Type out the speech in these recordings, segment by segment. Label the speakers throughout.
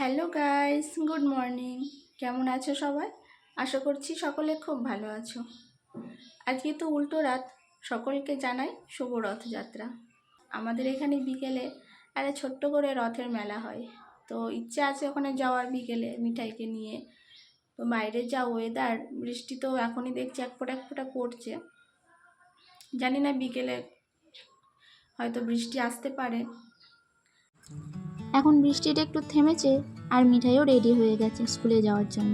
Speaker 1: Hello guys, good morning. কেমন আছো সবাই? আশা করছি সকলে খুব ভালো আছো। আজকে তো উল্টো রাত, সকলকে জানাই শুভ রথযাত্রা। আমাদের এখানে বিকেলে একটা ছোট্ট করে রথের মেলা হয়, তো ইচ্ছে আছে ওখানে যাওয়ার বিকেলে মিঠাইকে নিয়ে। তো বাইরে যা ওয়েদার, বৃষ্টি তো এখনই দেখছি এক ফোঁটা পড়ছে। জানি না বিকেলে হয়তো বৃষ্টি আসতে পারে।
Speaker 2: এখন বৃষ্টিটা একটু থেমেছে আর মিঠাইও রেডি হয়ে গেছে স্কুলে যাওয়ার জন্য।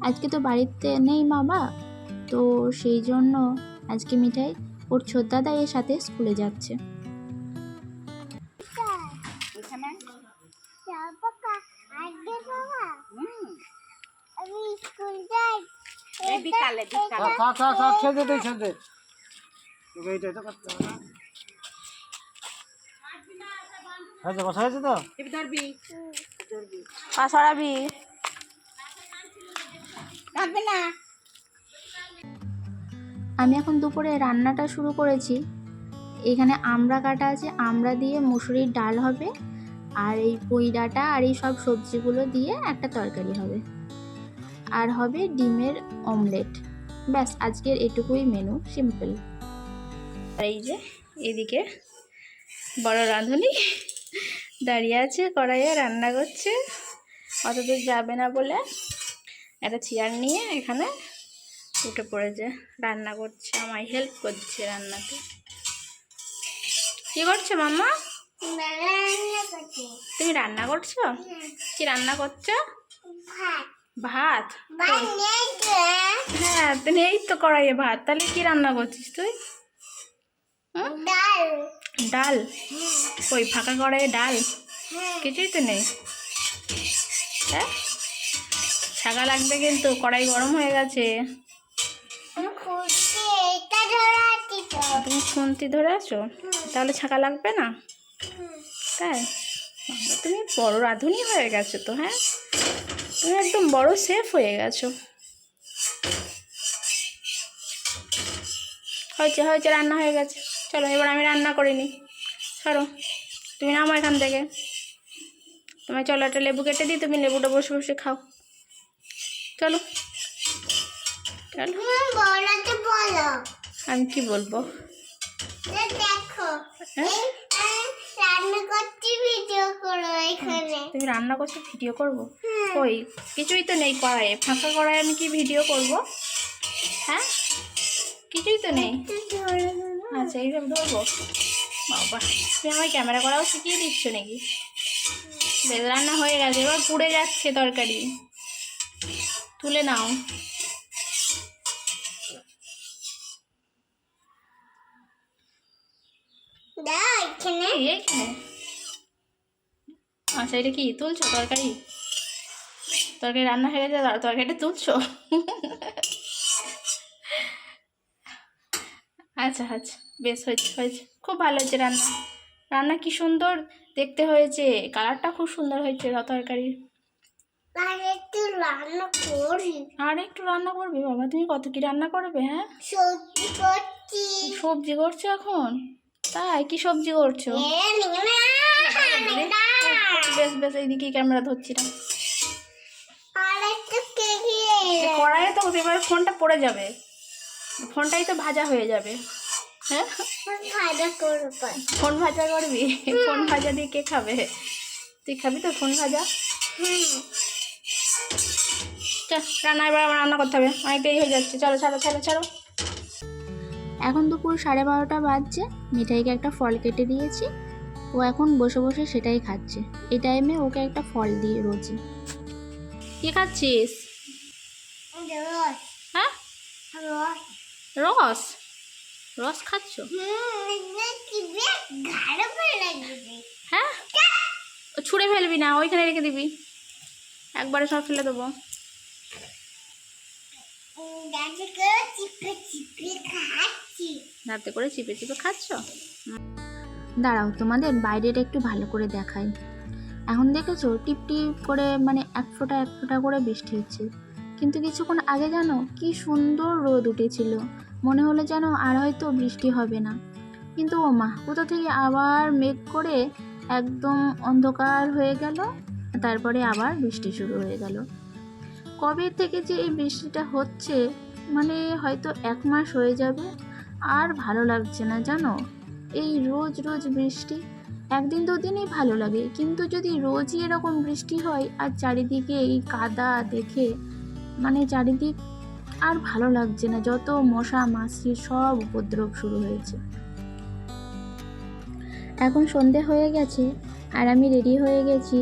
Speaker 2: আজকে তো বাড়িতে নেই বাবা, তো সেই জন্য আজকে মিঠাই ওর ছোটদাদা এর সাথে স্কুলে যাচ্ছে। আমি এখন দুপুরে রান্নাটা শুরু করেছি। এখানে আমড়া কাটা আছে, আমড়া দিয়ে মুসুরির ডাল হবে, আর এই পুঁই ডাঁটা আর এই সব সবজিগুলো দিয়ে একটা তরকারি হবে, আর হবে ডিমের অমলেট। ব্যাস, আজকের এটুকুই মেনু, সিম্পল।
Speaker 1: আর এই যে এদিকে বড় রাঁধুনি দাঁড়িয়ে আছে, কড়াইয়ে রান্না করছে। অতদূর যাবে না বলে একটা চেয়ার নিয়ে এখানে উঠে পড়েছে, রান্না করছে, আমায় হেল্প করছে রান্নাতে। কি করছো মাম্মা? তুমি রান্না করছো? কি রান্না করছো? ভাত? হ্যাঁ, তুমি এই তো কড়াইয়ে ভাত। তাহলে কি রান্না করছিস তুই? ডাল? ওই ফাঁকা কড়াইয়ে ডাল? কিছুই তো নেই। হ্যাঁ, ছাগা লাগবে কিন্তু, কড়াই গরম হয়ে গেছে। তুমি খুন্তি ধরে আছো, তাহলে ছাকা লাগবে না? তাই? তুমি বড় রাঁধুনি হয়ে গেছো তো। হ্যাঁ, তুমি একদম বড় শেফ হয়ে গেছো। হয়েছে হয়েছে, রান্না হয়ে গেছে। চলো এবার আমি রান্না করিনি, সরো, তুমি নামো এখান থেকে। তোমায় চলো একটা লেবু কেটে দিই, তুমি লেবুটা বসে বসে খাও। চলো চলো। আমি কি বলবো? তুমি রান্না করছো, ভিডিও করবো? ওই কিছুই তো নেই কড়াইয়ে, ফাঁকা কড়াইয়ে আমি কি ভিডিও করব? হ্যাঁ, কিছুই তো নেই। আচ্ছা, এইভাবে ধরবো? বাবা, তুমি আমায় ক্যামেরা করাও শিখিয়ে দিচ্ছ নাকি? বেশ, রান্না হয়ে গেছে, এবার পুড়ে যাচ্ছে তরকারি, তুলে নাও। আচ্ছা, এটা কি তুলছো তরকারি? তরকারি রান্না হয়ে গেছে, তরকারিটা তুলছো? আচ্ছা আচ্ছা, বেশ, হয়েছে হয়েছে, খুব ভালো হয়েছে রান্না। রান্না কি সুন্দর দেখতে হয়েছে, কালারটা খুব সুন্দর হয়েছে তরকারির। আর একটু রান্না করবি বাবা? তুমি কত কি রান্না করবে? হ্যাঁ, সবজি করছো এখন? তাই, কি সবজি করছো? বেশ বেশ, এইদিকে ক্যামেরা ধরছি না। কড়াইয়ে তো এবার ফোনটা পড়ে যাবে, ফোনটাই তো ভাজা হয়ে যাবে। হ্যাঁ, ফোন ভাজা করবি? ফোন ভাজা দিয়ে কে খাবে? তুই খাবি তো ফোন ভাজা? চল, রান্না এবার আমার রান্না করতে হবে, অনেক দেরি হয়ে যাচ্ছে। চলো ছাড়ো ছাড়ো ছাড়ো।
Speaker 2: এখন দুপুর 12:30 বাজছে। মিঠাইকে একটা ফল কেটে দিয়েছি, ও এখন বসে বসে সেটাই খাচ্ছে। এই টাইমে ওকে একটা ফল দিয়ে রোজই।
Speaker 1: কি খাচ্ছিস? হ্যাঁ, রস? রস খাচ্ছ? হ্যাঁ, ছুঁড়ে ফেলবি না, ওইখানে রেখে দিবি, একবারে সব ফেলে দেবো। দাঁতে করে চিপে চিপে খাচ্ছ?
Speaker 2: দাঁড়াও, তোমাদের বাইরেটা একটু ভালো করে দেখাই। এখন দেখেছো টিপ টিপ করে, মানে এক ফোঁটা করে বৃষ্টি হচ্ছে, কিন্তু কিছুক্ষণ আগে জানো কি সুন্দর রোদ উঠেছিল, মনে হলো যেন আর হয়তো বৃষ্টি হবে না। কিন্তু ও মা, কোথা থেকে আবার মেঘ করে একদম অন্ধকার হয়ে গেল। তারপরে আবার বৃষ্টি শুরু হয়ে গেল। কবে থেকে যে এই বৃষ্টিটা হচ্ছে, মানে হয়তো 1 মাস হয়ে যাবে। আর ভালো লাগছে না জানো, এই রোজ রোজ বৃষ্টি। একদিন দুদিনই ভালো লাগে, কিন্তু যদি রোজই এরকম বৃষ্টি হয় আর চারিদিকে এই কাদা দেখে মানে চারিদিক আর ভালো লাগছে না। যত মশা মাছি সব উপদ্রব শুরু হয়েছে। এখন সন্ধে হয়ে গেছে আর আমি রেডি হয়ে গেছি,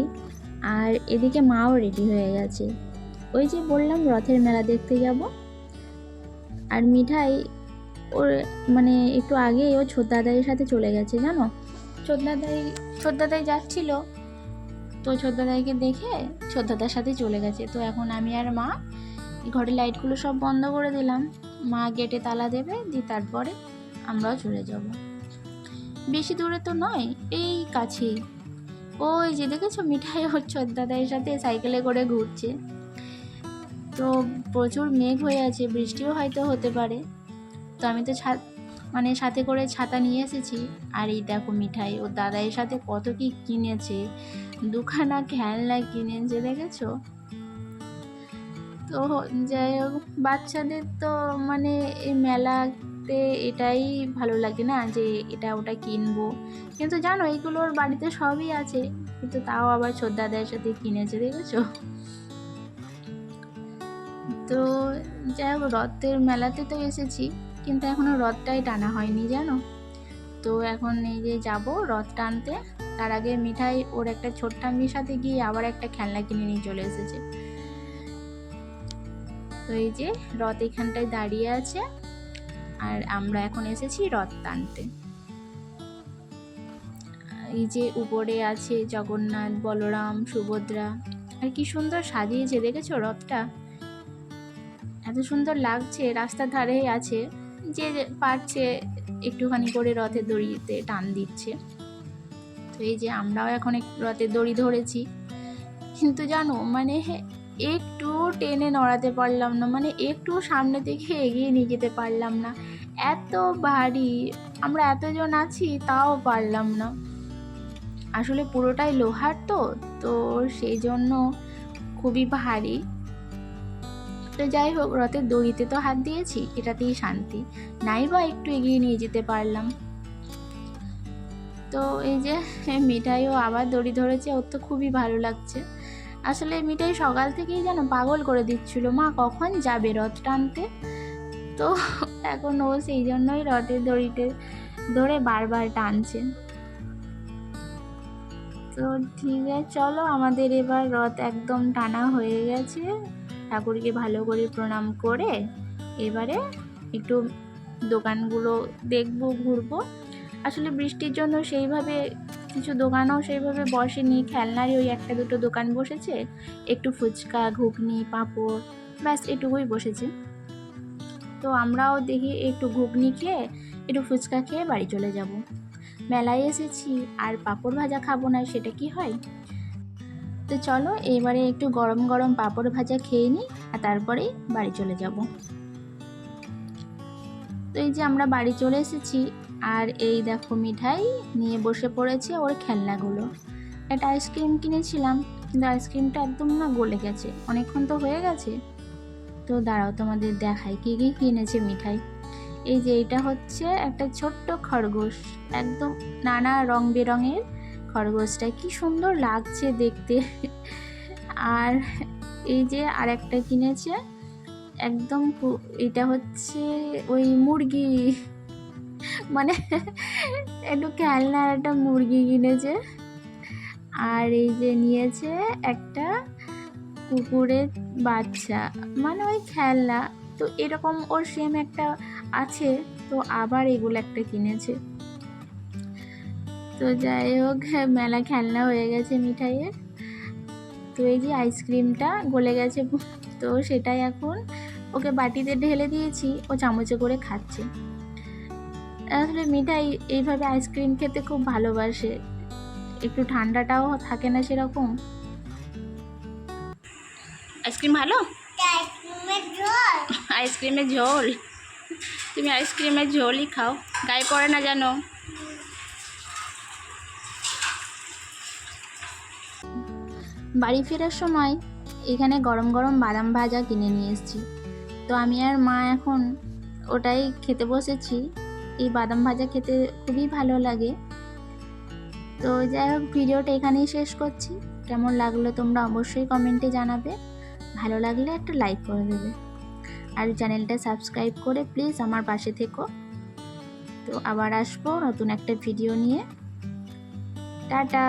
Speaker 2: আর এদিকে মাও রেডি হয়ে গেছে। ওই যে বললাম রথের মেলা দেখতে যাব। আর মিঠাই ওর মানে একটু আগে ও ছোটদাদাইয়ের সাথে চলে গেছে জানো। ছোটদাদাই যাচ্ছিল, তো ছোটদাদাইকে দেখে ছোটদাদার সাথে চলে গেছে। তো এখন আমি আর মা ঘরের লাইটগুলো সব বন্ধ করে দিলাম। মা গেটে তালা দেবে, দিয়ে তারপরে আমরাও চলে যাব। বেশি দূরে তো নয়, এই কাছেই। ওই যে দেখেছো মিঠাই ওর ছোটদাদাইয়ের সাথে সাইকেলে করে ঘুরছে। তো প্রচুর মেঘ হয়ে আছে, বৃষ্টিও হয়তো হতে পারে। তো আমি তো সাথে করে ছাতা নিয়ে এসেছি। আর এই দেখো মিঠাই ওর দাদাইয়ের সাথে কত কি কিনেছে, দুখানা খেলনা কিনেছে দেখেছো। তো যাই হোক, বাচ্চাদের তো মানে এই মেলাতে এটাই ভালো লাগে না, যে এটা ওটা কিনবো। কিন্তু জানো এইগুলোর বাড়িতে সবই আছে, কিন্তু তাও আবার ছোটদাদাইয়ের সাথে কিনেছে দেখেছো। তো যাই হোক, রথের মেলাতে তো এসেছি, কিন্তু এখনো রথটাই টানা হয়নি জানো। তো এখন এই যে যাব রথ টানতে, তার আগে মিঠাই ওর একটা ছোট্টাম্মির সাথে গিয়ে আবার একটা খেলনা কিনে নিয়ে চলে এসেছে। তো এই যে রথ এখানটায় দাঁড়িয়ে আছে, আর আমরা এখন এসেছি রথ টানতে। এই যে উপরে আছে জগন্নাথ, বলরাম, সুভদ্রা, আর কি সুন্দর সাজিয়েছে দেখেছো রথটা, এত সুন্দর লাগছে। রাস্তার ধারেই আছে, যে পারছে একটুখানি করে রথের দড়িতে টান দিচ্ছে। তো এই যে আমরাও এখন রথের দড়ি ধরেছি, কিন্তু জানো মানে একটু টেনে নড়াতে পারলাম না, মানে একটু সামনে থেকে এগিয়ে নিয়ে যেতে পারলাম না, এত ভারী। আমরা এতজন আছি তাও পারলাম না। আসলে পুরোটাই লোহার, তো সেই জন্য খুবই ভারী। তো যাই হোক, রথের দড়িতে তো হাত দিয়েছি, এটাতেই শান্তি, নাই বা একটু এগিয়ে নিয়ে যেতে পারলাম। তো এই যে মিঠাইও আবার দড়ি ধরেছে, ওর তো খুবই ভালো লাগছে। আসলে মিঠাই সকাল থেকেই যেন পাগল করে দিচ্ছিল, মা কখন যাবে রথ টানতে। তো এখন ও সেই জন্যই রথের দড়িতে ধরে বারবার টানছে। তো ঠিক আছে, চলো আমাদের এবার রথ একদম টানা হয়ে গেছে। ঠাকুরকে ভালো করে প্রণাম করে এবারে একটু দোকানগুলো দেখবো, ঘুরবো। আসলে বৃষ্টির জন্য সেইভাবে কিছু দোকানও সেইভাবে বসেনি, খেলনারই ওই একটা দুটো দোকান বসেছে, একটু ফুচকা, ঘুগনি, পাঁপড়, ব্যাস এটুকুই বসেছে। তো আমরাও দেখি একটু ঘুগনি খেয়ে একটু ফুচকা খেয়ে বাড়ি চলে যাব। মেলায় এসেছি আর পাঁপড় ভাজা খাবো না, সেটা কি হয়। তো চলো এবারে একটু গরম গরম পাঁপড় ভাজা খেয়ে নিই, আর তারপরেই বাড়ি চলে যাব। তো এই যে আমরা বাড়ি চলে এসেছি, আর এই দেখো মিঠাই নিয়ে বসে পড়েছে ওর খেলনাগুলো। একটা আইসক্রিম কিনেছিলাম, কিন্তু আইসক্রিমটা একদম না গলে গেছে, অনেকক্ষণ তো হয়ে গেছে। তো দাঁড়াও তোমাদের দেখাই কী কী কিনেছে মিঠাই। এই যে এটা হচ্ছে একটা ছোট্ট খরগোশ, একদম নানা রং বেরঙের খরগোশটা, কি সুন্দর লাগছে দেখতে। আর এই যে আর একটা কিনেছে একদম, এটা হচ্ছে ওই মুরগি, মানে একটু খেলনার একটা মুরগি কিনেছে। আর এই যে নিয়েছে একটা কুকুরের বাচ্চা, মানে ওই খেলনা। তো এরকম ওর সেম একটা আছে, তো আবার এগুলো একটা কিনেছে। তো যাই হোক, মেলা খেলনা হয়ে গেছে মিঠাইয়ের। তো এই যে আইসক্রিমটা গলে গেছে, তো সেটাই এখন ওকে বাটিতে ঢেলে দিয়েছি, ও চামচে করে খাচ্ছে। আসলে মিঠাই এইভাবে আইসক্রিম খেতে খুব ভালোবাসে, একটু ঠান্ডাটাও থাকে না সেরকম। আইসক্রিম ভালো, আইসক্রিমের ঝোল, তুমি আইসক্রিমের ঝোলই খাও, গায়ে পড়ে না জানো। বাড়ি ফেরার সময় এখানে গরম গরম বাদাম ভাজা কিনে নিয়ে এসেছি। তো আমি আর মা এখন ওটাই খেতে বসেছি। এই বাদাম ভাজা খেতে খুবই ভালো লাগে। তো যাই হোক, ভিডিওটা এখানেই শেষ করছি। কেমন লাগলো তোমরা অবশ্যই কমেন্টে জানাবে। ভালো লাগলে একটা লাইক করে দেবে আর চ্যানেলটা সাবস্ক্রাইব করে প্লিজ আমার পাশে থেকো। তো আবার আসবো নতুন একটা ভিডিও নিয়ে। টাটা।